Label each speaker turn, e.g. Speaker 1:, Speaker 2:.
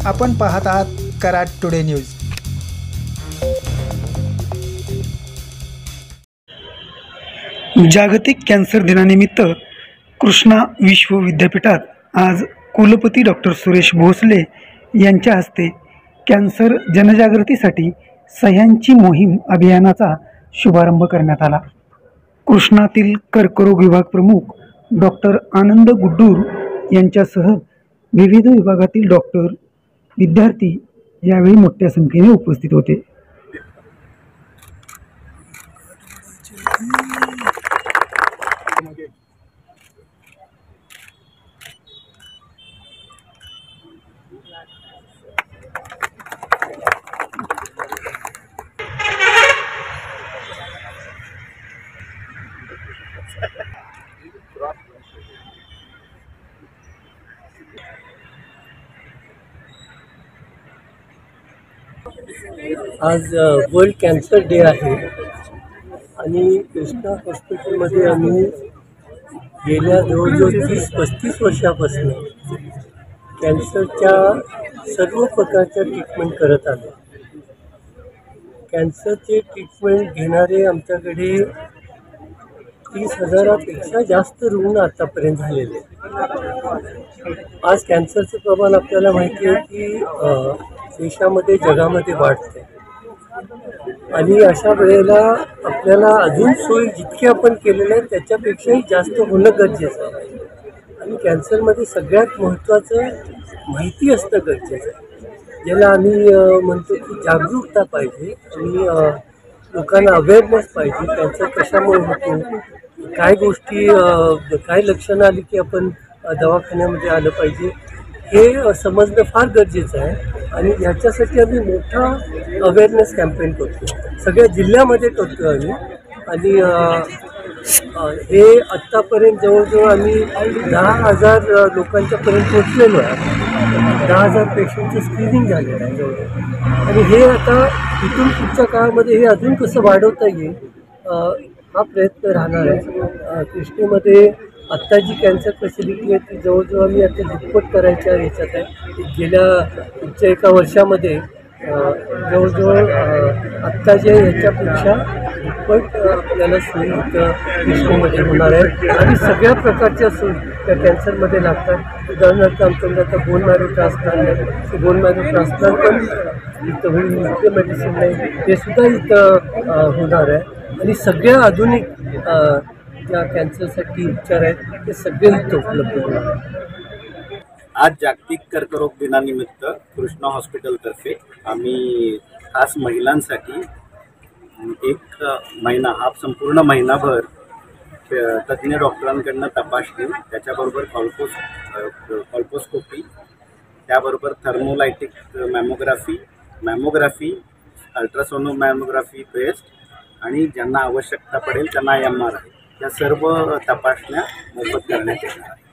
Speaker 1: आपण पाहत आहात कराड टुडे न्यूज।
Speaker 2: जागतिक कॅन्सर दिनानिमित्त कृष्णा विश्व विद्यापीठात आज कुलपती डॉक्टर सुरेश भोसले यांच्या हस्ते कॅन्सर जनजागृतीसाठी सह्यांची मोहीम अभियानाचा शुभारंभ करण्यात आला। कृष्णातील कर्करोग विभाग प्रमुख डॉक्टर आनंद गुड्डूर यांच्यासह विविध विभागातील डॉक्टर, विद्यार्थी यावेळी मोठ्या संख्येने उपस्थित होते।
Speaker 3: आज वर्ल्ड कॅन्सर डे आहे आणि कृष्णा हॉस्पिटलमध्ये आम्ही गेल्या जवळजवळ 30-35 वर्षापासून कॅन्सरच्या सर्व प्रकारच्या ट्रीटमेंट करत आलो। कॅन्सरचे ट्रीटमेंट घेणारे आमच्याकडे 30,000पेक्षा जास्त रुग्ण आतापर्यंत झालेले। आज कॅन्सरचं प्रमाण आपल्याला माहिती आहे की देशामध्ये जगामध्ये वाढते आणि अशा वेळेला आपल्याला अजून सोयी जितकी आपण केलेल्या आहेत त्याच्यापेक्षाही जास्त होणं गरजेचं आहे आणि कॅन्सरमध्ये सगळ्यात महत्त्वाचं माहिती असणं गरजेचं आहे, ज्याला आम्ही म्हणतो की जागरूकता पाहिजे आणि लोकांना अवेअरनेस पाहिजे। कॅन्सर कशामुळे होतो, काय गोष्टी, काय लक्षणं आली की आपण दवाखान्यामध्ये आलं पाहिजे हे समजणं फार गरजेचं आहे आणि ह्याच्यासाठी आम्ही मोठा अवेअरनेस कॅम्पेन करतो, सगळ्या जिल्ह्यामध्ये करतो आम्ही आणि हे आत्तापर्यंत जवळजवळ आम्ही 10,000 लोकांच्यापर्यंत पोचलेलो आहे। 10,000 पेशंटचं स्क्रीनिंग झालेलं आहे जवळजवळ आणि हे आता इथून पुढच्या काळामध्ये हे अजून कसं वाढवता येईल हा प्रयत्न राहणार आहे। कृष्णेमध्ये आत्ता जी कॅन्सर फॅसिलिटी आहे ती जवळजवळ आम्ही आता दुप्पट करायच्या ह्याच्यात आहे। गेल्या पुढच्या एका वर्षामध्ये जवळजवळ आत्ता जे ह्याच्यापेक्षा दुप्पट आपल्याला सोयी इथं कृष्णेमध्ये होणार आहे आणि सगळ्या प्रकारच्या सोयी त्या कॅन्सरमध्ये लागतात। उदाहरणार्थ आमच्याकडे आता बोन मॅरो ट्रान्सप्लांट आहे, ते बोन मॅरो ट्रान्सप्लांट पण इथं होईल, न्यूक्लियर मेडिसिन आहे ते सुद्धा इथं होणार आहे आणि सगळ्या आधुनिक ज्या कॅन्सरसाठी उपचार आहेत ते सगळे इथं उपलब्ध होणार आहेत।
Speaker 4: आज जागतिक कर्करोग दिनानिमित्त कृष्णा हॉस्पिटलतर्फे आम्ही खास महिलांसाठी एक महिना हा संपूर्ण महिनाभर तज्ज्ञ डॉक्टरांकडून तपासणी, त्याच्याबरोबर कॉल्पोस्कोपी, त्याबरोबर थर्मोलायटिक मॅमोग्राफी, अल्ट्रासोनो मॅमोग्राफी ब्रेस्ट आणि ज्यांना आवश्यकता पडेल त्यांना MRI या सर्व तपासण्या मोफत करण्यात येणार आहेत।